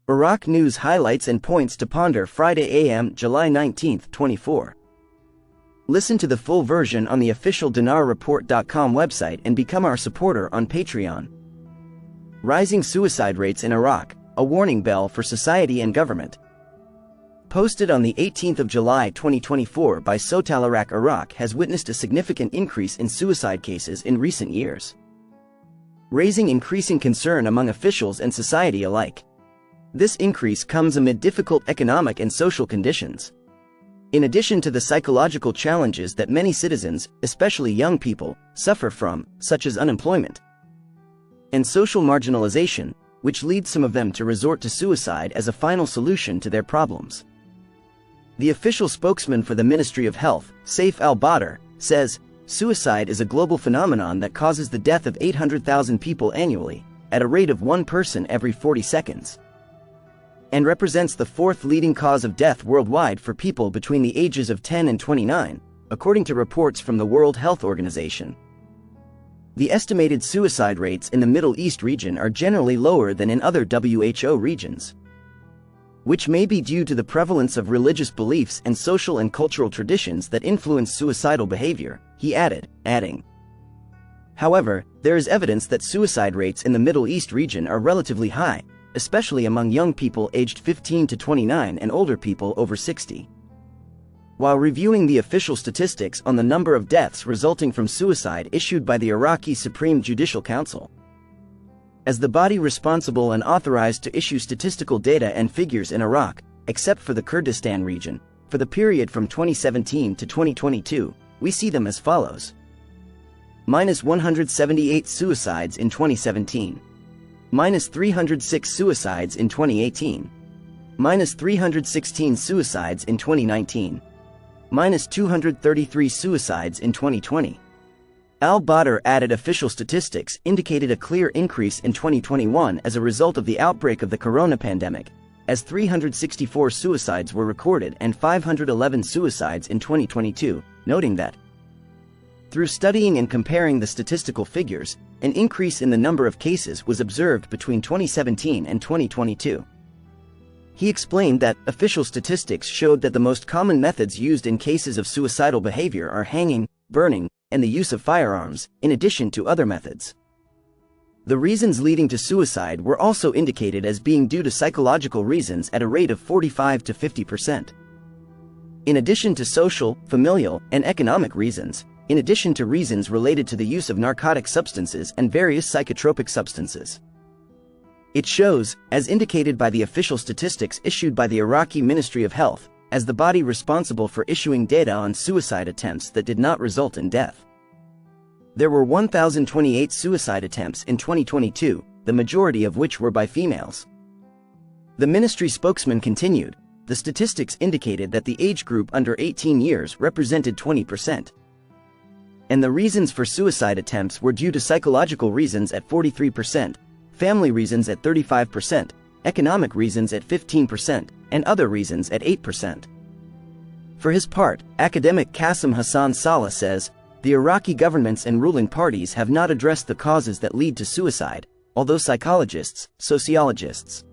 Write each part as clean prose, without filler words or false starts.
Iraq News highlights and points to ponder Friday a.m. July 19, 24. Listen to the full version on the official dinarreport.com website and become our supporter on Patreon. Rising suicide rates in Iraq, a warning bell for society and government. Posted on the 18th of July 2024 by Sotal. Iraq has witnessed a significant increase in suicide cases in recent years, raising increasing concern among officials and society alike. This increase comes amid difficult economic and social conditions. In addition to the psychological challenges that many citizens, especially young people, suffer from, such as unemployment and social marginalization, which leads some of them to resort to suicide as a final solution to their problems. The official spokesman for the Ministry of Health, Saif al-Badr, says, "Suicide is a global phenomenon that causes the death of 800,000 people annually, at a rate of one person every 40 seconds. And represents the fourth leading cause of death worldwide for people between the ages of 10 and 29, according to reports from the World Health Organization. The estimated suicide rates in the Middle East region are generally lower than in other WHO regions, which may be due to the prevalence of religious beliefs and social and cultural traditions that influence suicidal behavior," he added, adding, "However, there is evidence that suicide rates in the Middle East region are relatively high, especially among young people aged 15 to 29 and older people over 60. While reviewing the official statistics on the number of deaths resulting from suicide issued by the Iraqi Supreme Judicial Council, as the body responsible and authorized to issue statistical data and figures in Iraq, except for the Kurdistan region, for the period from 2017 to 2022, we see them as follows. -178 suicides in 2017. -306 suicides in 2018. -316 suicides in 2019. -233 suicides in 2020. Al-Badr added official statistics indicated a clear increase in 2021 as a result of the outbreak of the corona pandemic, as 364 suicides were recorded and 511 suicides in 2022, noting that, through studying and comparing the statistical figures, an increase in the number of cases was observed between 2017 and 2022. He explained that official statistics showed that the most common methods used in cases of suicidal behavior are hanging, burning, and the use of firearms, in addition to other methods. The reasons leading to suicide were also indicated as being due to psychological reasons at a rate of 45 to 50%. In addition to social, familial, and economic reasons, in addition to reasons related to the use of narcotic substances and various psychotropic substances. It shows, as indicated by the official statistics issued by the Iraqi Ministry of Health, as the body responsible for issuing data on suicide attempts that did not result in death. There were 1,028 suicide attempts in 2022, the majority of which were by females. The ministry spokesman continued, "The statistics indicated that the age group under 18 years represented 20%. And the reasons for suicide attempts were due to psychological reasons at 43%, family reasons at 35%, economic reasons at 15%, and other reasons at 8%. For his part, academic Qasim Hassan Saleh says, "The Iraqi governments and ruling parties have not addressed the causes that lead to suicide, although psychologists, sociologists,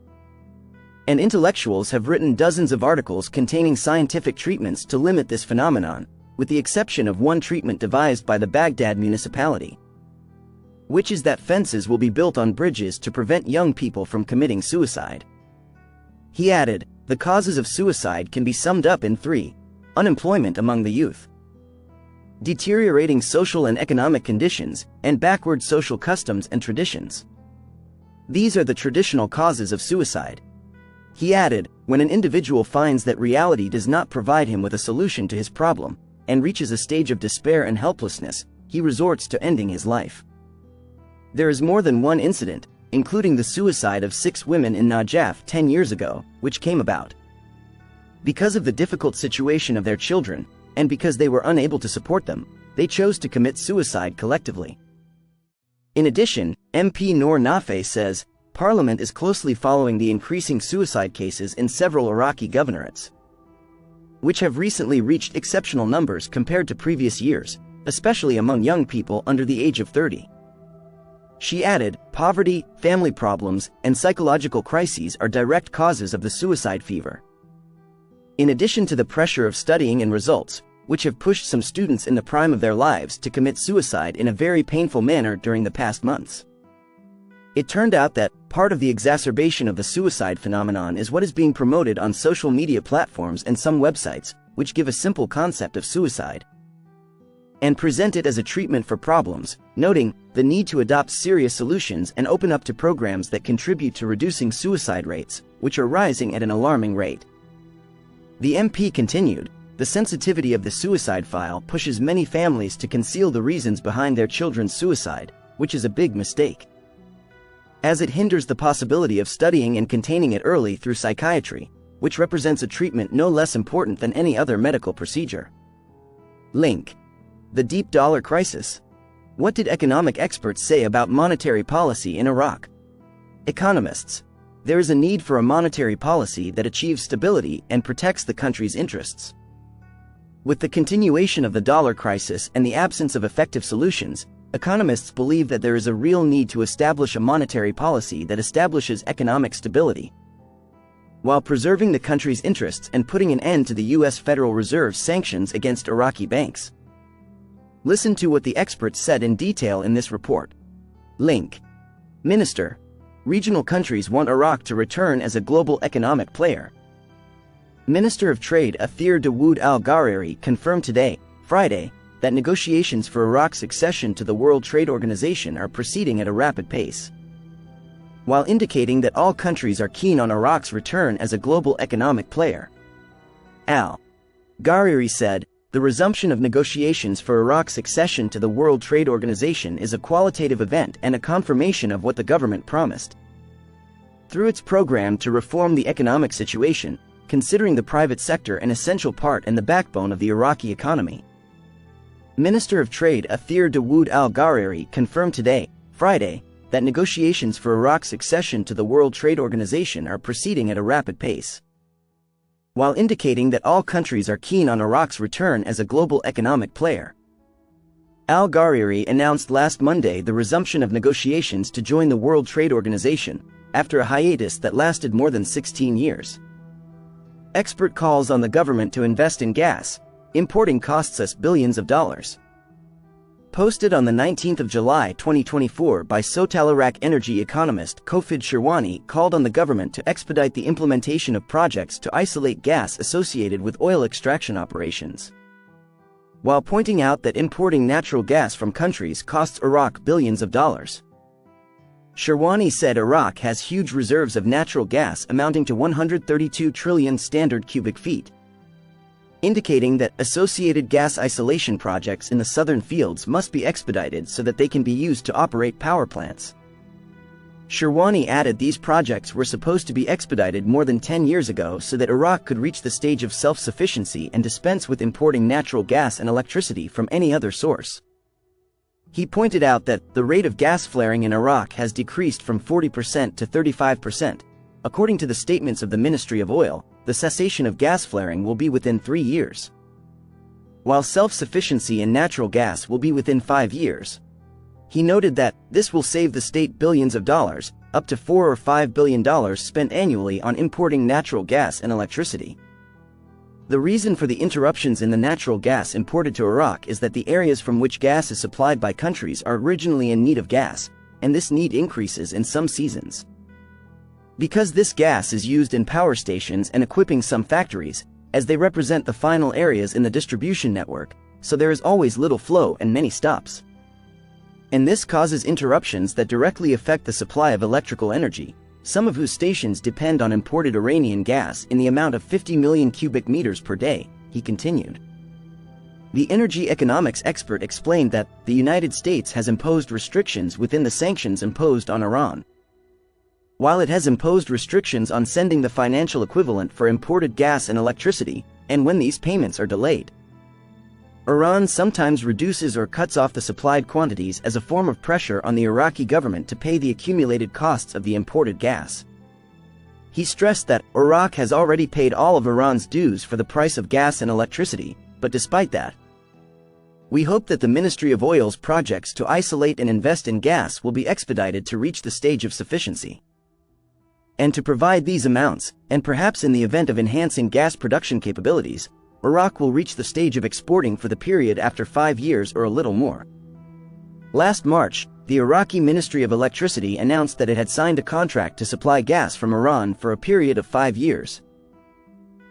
and intellectuals have written dozens of articles containing scientific treatments to limit this phenomenon, with the exception of one treatment devised by the Baghdad municipality, which is that fences will be built on bridges to prevent young people from committing suicide." He added, "The causes of suicide can be summed up in three: unemployment among the youth, deteriorating social and economic conditions, and backward social customs and traditions. These are the traditional causes of suicide." He added, "When an individual finds that reality does not provide him with a solution to his problem, and reaches a stage of despair and helplessness, he resorts to ending his life. There is more than one incident, including the suicide of 6 women in Najaf 10 years ago, which came about because of the difficult situation of their children, and because they were unable to support them, they chose to commit suicide collectively." In addition, MP Noor Nafeh says, "Parliament is closely following the increasing suicide cases in several Iraqi governorates, which have recently reached exceptional numbers compared to previous years, especially among young people under the age of 30. She added, poverty, family problems, and psychological crises are direct causes of the suicide fever. In addition to the pressure of studying and results, which have pushed some students in the prime of their lives to commit suicide in a very painful manner during the past months. It turned out that part of the exacerbation of the suicide phenomenon is what is being promoted on social media platforms and some websites, which give a simple concept of suicide and present it as a treatment for problems, noting the need to adopt serious solutions and open up to programs that contribute to reducing suicide rates, which are rising at an alarming rate. The MP continued, the sensitivity of the suicide file pushes many families to conceal the reasons behind their children's suicide, which is a big mistake, as it hinders the possibility of studying and containing it early through psychiatry, which represents a treatment no less important than any other medical procedure. Link. The deep dollar crisis. What did economic experts say about monetary policy in Iraq? Economists. There is a need for a monetary policy that achieves stability and protects the country's interests. With the continuation of the dollar crisis and the absence of effective solutions, economists believe that there is a real need to establish a monetary policy that establishes economic stability, while preserving the country's interests and putting an end to the U.S. Federal Reserve's sanctions against Iraqi banks. Listen to what the experts said in detail in this report. Link. Minister. Regional countries want Iraq to return as a global economic player. Minister of Trade Athir Dawood al-Ghariri confirmed today, Friday, that negotiations for Iraq's accession to the World Trade Organization are proceeding at a rapid pace, while indicating that all countries are keen on Iraq's return as a global economic player. Al-Ghariri said, the resumption of negotiations for Iraq's accession to the World Trade Organization is a qualitative event and a confirmation of what the government promised through its program to reform the economic situation, considering the private sector an essential part and the backbone of the Iraqi economy. Minister of Trade Athir Dawood al-Ghariri confirmed today, Friday, that negotiations for Iraq's accession to the World Trade Organization are proceeding at a rapid pace, while indicating that all countries are keen on Iraq's return as a global economic player. Al-Ghariri announced last Monday the resumption of negotiations to join the World Trade Organization, after a hiatus that lasted more than 16 years. Expert calls on the government to invest in gas. Importing costs us billions of dollars. Posted on the 19th of July 2024 by Sotal-Iraq energy economist Kofid Shirwani called on the government to expedite the implementation of projects to isolate gas associated with oil extraction operations, while pointing out that importing natural gas from countries costs Iraq billions of dollars. Shirwani said Iraq has huge reserves of natural gas amounting to 132 trillion standard cubic feet, indicating that associated gas isolation projects in the southern fields must be expedited so that they can be used to operate power plants. Shirwani added these projects were supposed to be expedited more than 10 years ago so that Iraq could reach the stage of self-sufficiency and dispense with importing natural gas and electricity from any other source. He pointed out that the rate of gas flaring in Iraq has decreased from 40% to 35%. According to the statements of the Ministry of Oil, the cessation of gas flaring will be within 3 years, while self-sufficiency in natural gas will be within 5 years. He noted that this will save the state billions of dollars, up to $4 or $5 billion spent annually on importing natural gas and electricity. The reason for the interruptions in the natural gas imported to Iraq is that the areas from which gas is supplied by countries are originally in need of gas, and this need increases in some seasons, because this gas is used in power stations and equipping some factories, as they represent the final areas in the distribution network, so there is always little flow and many stops. And this causes interruptions that directly affect the supply of electrical energy, some of whose stations depend on imported Iranian gas in the amount of 50 million cubic meters per day, he continued. The energy economics expert explained that the United States has imposed restrictions within the sanctions imposed on Iran, while it has imposed restrictions on sending the financial equivalent for imported gas and electricity, and when these payments are delayed. Iran sometimes reduces or cuts off the supplied quantities as a form of pressure on the Iraqi government to pay the accumulated costs of the imported gas. He stressed that Iraq has already paid all of Iran's dues for the price of gas and electricity, but despite that, We hope that the Ministry of Oil's projects to isolate and invest in gas will be expedited to reach the stage of sufficiency. And to provide these amounts, and perhaps in the event of enhancing gas production capabilities, Iraq will reach the stage of exporting for the period after 5 years or a little more. Last March, the Iraqi Ministry of Electricity announced that it had signed a contract to supply gas from Iran for a period of 5 years.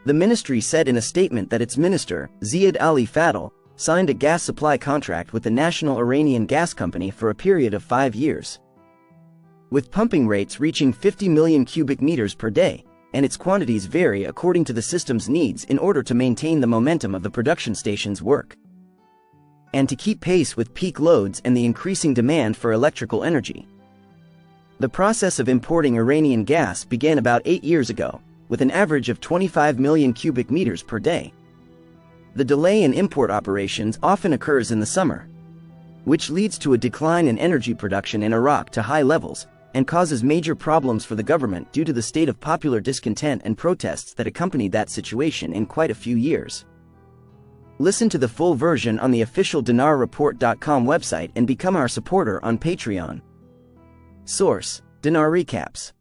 The ministry said in a statement that its minister, Ziad Ali Fadl, signed a gas supply contract with the National Iranian Gas Company for a period of 5 years. With pumping rates reaching 50 million cubic meters per day, and its quantities vary according to the system's needs in order to maintain the momentum of the production station's work, and to keep pace with peak loads and the increasing demand for electrical energy. The process of importing Iranian gas began about 8 years ago, with an average of 25 million cubic meters per day. The delay in import operations often occurs in the summer, which leads to a decline in energy production in Iraq to high levels, and causes major problems for the government due to the state of popular discontent and protests that accompanied that situation in quite a few years. Listen to the full version on the official dinarreport.com website and become our supporter on Patreon. Source: Dinar Recaps.